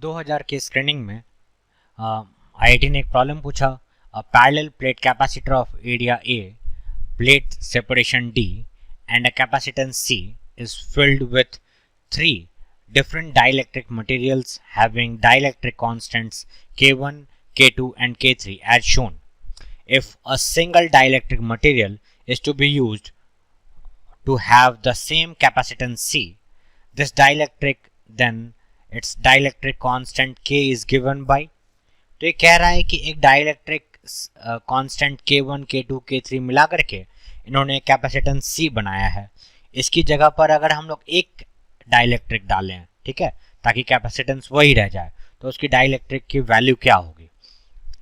2000 के स्क्रीनिंग में आईआईटी ने एक प्रॉब्लम पूछा। A parallel plate capacitor of area A, plate separation D and a capacitance C is filled with 3 different dielectric materials having dielectric constants K1, K2 and K3 as shown. If a single dielectric material is to be used to have the same capacitance C, this dielectric then its dielectric constant K is given by, तो ये कह रहा है कि एक dielectric constant K1, K2, K3 मिला करके इन्होंने कैपेसिटेंस C बनाया है। इसकी जगह पर अगर हम लोग एक डाइलेक्ट्रिक डालें, ठीक है, ताकि कैपेसिटेंस वही रह जाए, तो उसकी डाइलेक्ट्रिक की वैल्यू क्या होगी,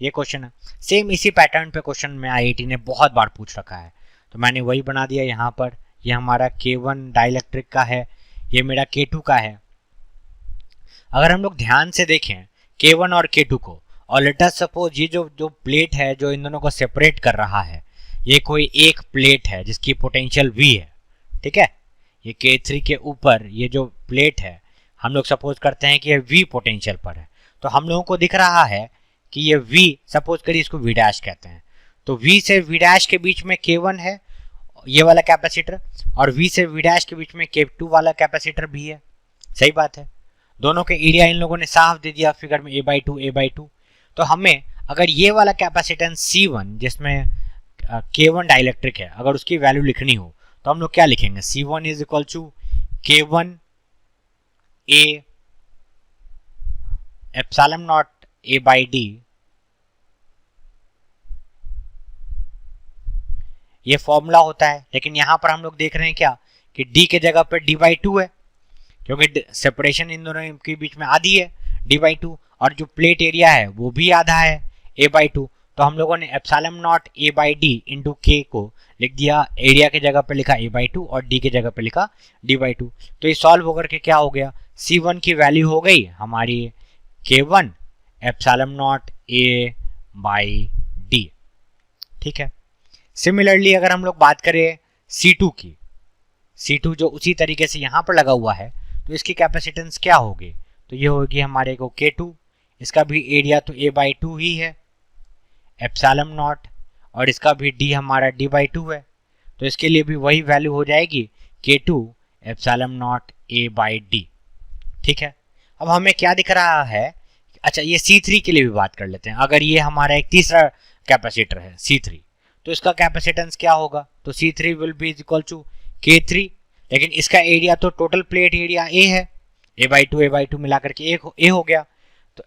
ये क्वेश्चन है। सेम इसी पैटर्न पे क्वेश्चन में आईआईटी ने बहुत बार पूछ रखा है, तो मैंने वही बना दिया यहाँ पर। ये हमारा K1 डाइलेक्ट्रिक का है, ये मेरा K2 का है। अगर हम लोग ध्यान से देखें K1 और K2 को, और लेट अस सपोज ये जो प्लेट है जो इन दोनों को सेपरेट कर रहा है, ये कोई एक प्लेट है जिसकी पोटेंशियल V है, ठीक है। ये K3 के ऊपर ये जो प्लेट है, हम लोग सपोज करते हैं कि ये V पोटेंशियल पर है, तो हम लोगों को दिख रहा है कि ये V, सपोज करिए इसको V डैश कहते हैं, तो V से V डैश के बीच में K1 है ये वाला कैपेसिटर, और V से V डैश के बीच में K2 वाला कैपेसिटर भी है। सही बात है, दोनों के एरिया इन लोगों ने साफ दे दिया फिगर में A/2। तो हमें अगर ये वाला कैपेसिटेंस C1 जिसमें K1 डाइलेक्ट्रिक है, अगर उसकी वैल्यू लिखनी हो तो हम लोग क्या लिखेंगे, C1 is equal to K1 A epsilon naught A/D। ये फॉर्मूला होता है, लेकिन यहां पर हम लोग देख रहे हैं क्या कि D के जगह पर D/2 है, क्योंकि सेपरेशन इन दोनों के बीच में आधी है D/2, और जो प्लेट एरिया है वो भी आधा है A/2। तो हम लोगों ने epsilon naught A/D into K को लिख दिया, एरिया के जगह पे लिखा A/2 और D के जगह पे लिखा D/2। तो ये सॉल्व होकर के क्या हो गया, C1 की वैल्यू हो गई हमारी K1 एप्सिलॉन नॉट A/D, ठीक है। सिमिलरली अगर हम लोग बात करें C2 की, C2 जो उसी तरीके से यहाँ पर लगा हुआ है, तो इसकी कैपेसिटेंस क्या होगी, तो ये होगी हमारे को K2, इसका भी एरिया तो A/2 ही है एप्सिलॉन नॉट, और इसका भी D हमारा D/2 है, तो इसके लिए भी वही वैल्यू हो जाएगी K2 एप्सिलॉन नॉट A/D, ठीक है। अब हमें क्या दिख रहा है, अच्छा ये C3 के लिए भी बात कर लेते हैं। अगर ये हमारा एक तीसरा कैपेसिटर है C3, तो इसका कैपेसिटेंस क्या होगा, तो C3 will be equal to K3, लेकिन इसका एरिया तो टोटल प्लेट एरिया A है, A/2 मिला करके A हो गया, तो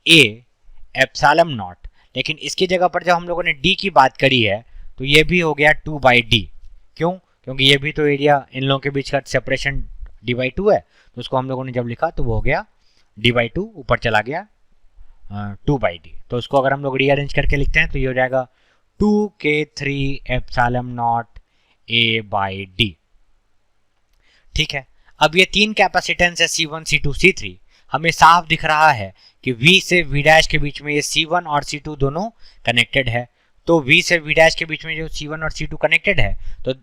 A एप्सिलॉन नॉट, लेकिन इसकी जगह पर जब हम लोगों ने D की बात करी है तो ये भी हो गया 2/D। क्यों, क्योंकि ये भी तो एरिया इन लोगों के बीच का सेपरेशन D/2 है, तो उसको हम लोगों ने जब लिखा तो वो हो गया D/2, ऊपर चला गया 2/D। तो उसको अगर हम लोग रीअरेंज करके लिखते हैं तो ये हो जाएगा 2K3 एप्सिलॉन नॉट A/D, ठीक है। अब ये तीन कैपेसिटेंस है C1, C2, C3, हमें साफ दिख रहा है कि V से V डैश के बीच में ये C1 और C2 दोनों कनेक्टेड है। तो V से V डैश के बीच में जो C1 और C2 कनेक्टेड है, तो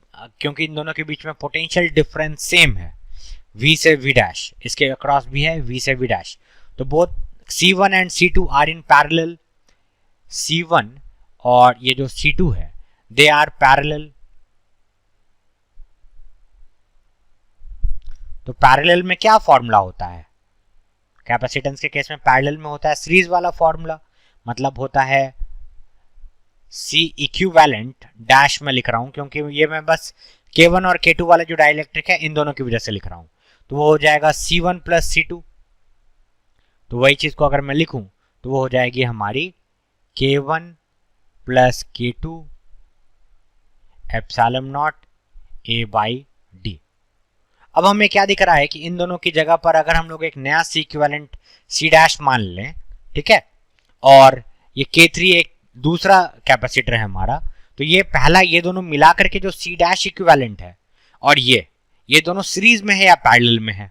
क्योंकि इन दोनों के बीच में पोटेंशियल डिफरेंस सेम है, V से V डैश, इसके अक्रॉस भी है V से V डैश, तो both C1 and C2 are in parallel. C1 और ये जो C2 है दे आर पैरेलल। तो पैरेलल में क्या फॉर्मूला होता है, कैपेसिटेंस के केस में पैरेलल में होता है सीरीज वाला फॉर्मूला, मतलब होता है C इक्विवेलेंट डैश में लिख रहा हूं, क्योंकि ये मैं बस K1 और K2 वाला जो डाइलेक्ट्रिक है इन दोनों की वजह से लिख रहा हूं, तो वो हो जाएगा C1 प्लस C2। तो वही चीज को अगर मैं लिखूं तो वो हो जाएगी हमारी K1 plus K2 epsilon naught A/D। अब हमें क्या दिख रहा है कि इन दोनों की जगह पर अगर हम लोग एक नया C इक्विवेलेंट C डैश मान लें, ठीक है, और ये K3 एक दूसरा कैपेसिटर है हमारा, तो ये पहला ये दोनों मिला करके जो C डैश इक्विवेलेंट है, और ये दोनों सीरीज में है या पैरेलल में है।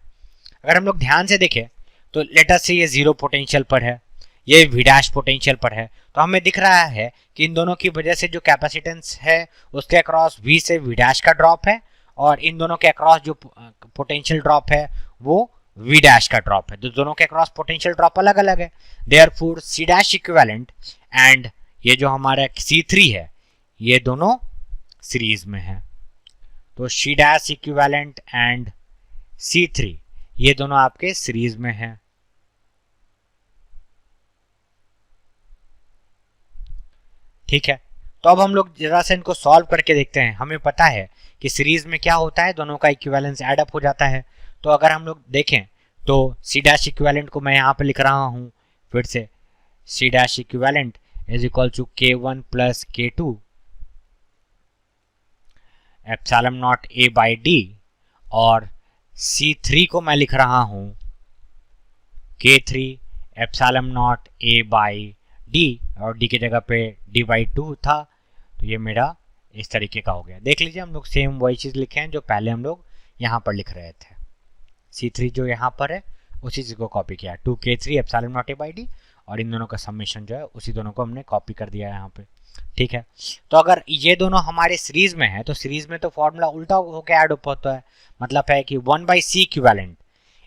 अगर हम लोग ध्यान से देखें तो लेट अस से ये 0 पोटेंशियल पर है, ये V डैश पोटेंशियल पर है, तो हमें दिख रहा है कि इन दोनों की वजह से जो कैपेसिटेंस है उसके अक्रॉस V से V डैश का ड्रॉप है, और इन दोनों के अक्रॉस जो पोटेंशियल ड्रॉप है वो V डैश का ड्रॉप है, तो दोनों के क्रॉस पोटेंशियल ड्रॉप अलग अलग है। Therefore C dash equivalent and ये जो हमारा C3 है ये दोनों सीरीज में है। तो C dash equivalent and C3 ये दोनों आपके सीरीज में है। ठीक है, तो अब हम लोग जरा से इनको सॉल्व करके देखते हैं। हमें पता है कि सीरीज में क्या होता है, दोनों का इक्विवेलेंस ऐड अप हो जाता है। तो अगर हम लोग देखें तो C डैश इक्विवेलेंट को मैं यहाँ पे लिख रहा हूँ फिर से, C dash equivalent is equal to K1 plus K2 epsilon naught A by D, और C3 को मैं लिख रहा हूँ K3 epsilon naught A by D, और D की जगह पे D बाई 2 था, तो ये मेरा इस तरीके का हो गया। देख लीजिए हम लोग सेम वही चीज़ लिखे हैं जो पहले हम लोग यहाँ पर लिख रहे थे। C3 जो यहाँ पर है उसी चीज़ को कॉपी किया, 2K3 epsilon naught A by D, और इन दोनों का समेशन जो है उसी दोनों को हमने कॉपी कर दिया है यहाँ पे। ठीक है, तो अगर ये दोनों हमारे सीरीज में है तो सीरीज में तो फॉर्मूला उल्टा होकर ऐड अप होता है। मतलब है कि 1/C इक्विवेलेंट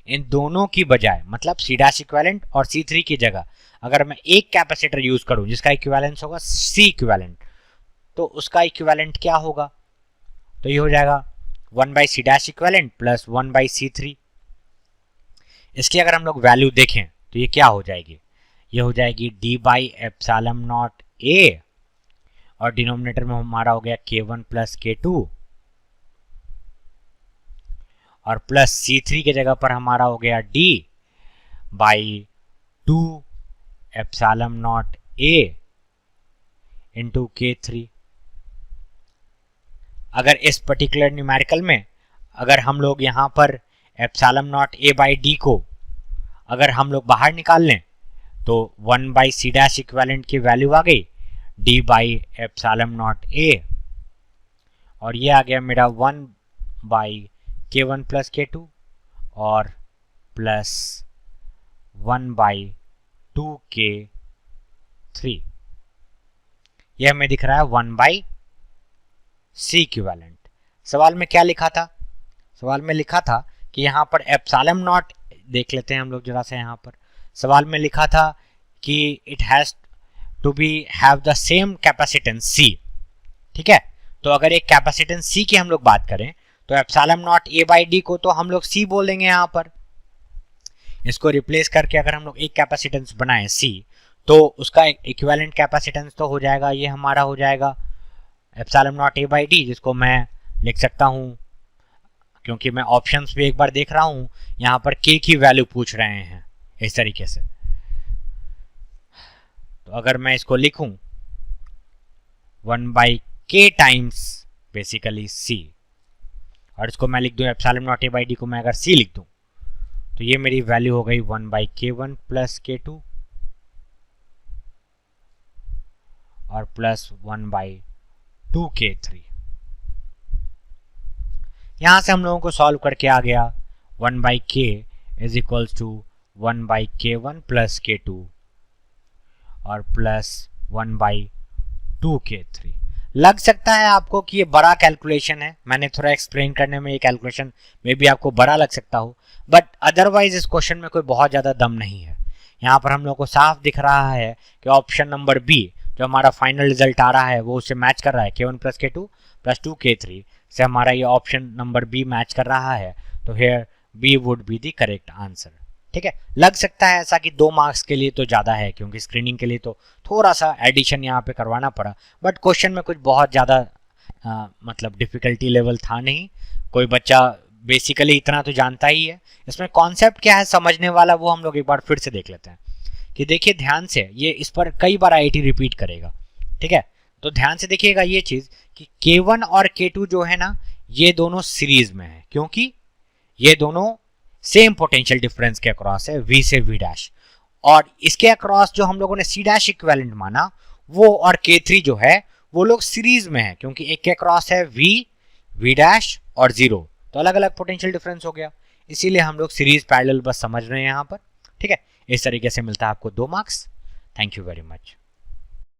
इन दोनों की बजाय, मतलब C डैश इक्विवेलेंट और C3 की जगह अगर मैं एक कैपेसिटर यूज करूं जिसका इक्विवेलेंस होगा C इक्विवेलेंट, तो उसका इक्विवेलेंट क्या होगा, तो ये हो जाएगा 1/C dash equivalent plus 1/C3। इसकी अगर हम लोग वैल्यू देखें तो ये क्या हो जाएगी, ये हो जाएगी D by epsilon naught A, और डिनोमिनेटर में हमारा हो गया K1 प्लस K2, और प्लस C3 की जगह पर हमारा हो गया D by 2 epsilon naught A into K3। अगर इस पर्टिकुलर न्यूमेरिकल में अगर हम लोग यहाँ पर epsilon naught A by D को अगर हम लोग बाहर निकाल लें तो 1/C डैश इक्विवेलेंट की वैल्यू आ गई D by epsilon naught A, और ये आ गया मेरा 1/K1 प्लस K2 और प्लस 1/2K3। यह हमें दिख रहा है 1/C इक्विवेलेंट। सवाल में क्या लिखा था, सवाल में लिखा था कि यहाँ पर एप्सिलॉन नॉट, देख लेते हैं हम लोग जरा से, यहाँ पर सवाल में लिखा था कि it has to be have the same capacitance C। ठीक है, तो अगर एक कैपेसिटेंस C की हम लोग बात करें तो epsilon naught A by D को तो हम लोग C बोल देंगे। यहाँ पर इसको रिप्लेस करके अगर हम लोग एक कैपेसिटेंस बनाए C, तो उसका इक्विवेलेंट कैपेसिटेंस तो हो जाएगा, ये हमारा हो जाएगा epsilon naught A by D, जिसको मैं लिख सकता हूँ, क्योंकि मैं ऑप्शंस भी एक बार देख रहा हूँ, यहाँ पर K की वैल्यू पूछ रहे हैं इस तरीके से। तो अगर मैं इसको लिखूं 1/K टाइम्स बेसिकली C, और इसको मैं लिख दूं epsilon naught A by D को मैं अगर C लिख दूं तो ये मेरी वैल्यू हो गई 1/K1 प्लस K2 और प्लस 1/2K3। यहां से हम लोगों को सॉल्व करके आ गया 1/K is equals to 1/K1 plus K2 और प्लस 1/2K3। लग सकता है आपको कि ये बड़ा कैलकुलेशन है, मैंने थोड़ा एक्सप्लेन करने में ये कैलकुलेशन में भी आपको बड़ा लग सकता हो, बट अदरवाइज इस क्वेश्चन में कोई बहुत ज़्यादा दम नहीं है। यहाँ पर हम लोग को साफ दिख रहा है कि ऑप्शन नंबर बी जो हमारा फाइनल रिजल्ट आ रहा है वो उससे मैच कर रहा है, K1 plus K2 plus 2K3 से हमारा ये ऑप्शन नंबर बी मैच कर रहा है, तो here B would be the correct answer. ठीक है, लग सकता है ऐसा कि 2 मार्क्स के लिए तो ज़्यादा है, क्योंकि स्क्रीनिंग के लिए तो थोड़ा सा एडिशन यहाँ पे करवाना पड़ा, बट क्वेश्चन में कुछ बहुत ज़्यादा मतलब डिफ़िकल्टी लेवल था नहीं। कोई बच्चा बेसिकली इतना तो जानता ही है। इसमें कॉन्सेप्ट क्या है समझने वाला, वो हम लोग एक बार फिर से देख लेते हैं कि देखिए ध्यान से, ये इस पर कई बार IIT रिपीट करेगा। ठीक है, तो ध्यान से देखिएगा ये चीज़ कि K1 और K2 जो है ना, ये दोनों सीरीज में है, क्योंकि ये दोनों सेम पोटेंशियल डिफरेंस के अक्रॉस है, V से V डैश, और इसके अक्रॉस जो हम लोगों ने C डैश इक्विवेलेंट माना वो और K3 जो है वो लोग सीरीज में है, क्योंकि एक के अक्रॉस है V, V डैश और 0, तो अलग अलग पोटेंशियल डिफरेंस हो गया, इसीलिए हम लोग सीरीज पैरेलल बस समझ रहे हैं यहाँ पर। ठीक है, इस तरीके से मिलता है आपको 2 marks. Thank you very much.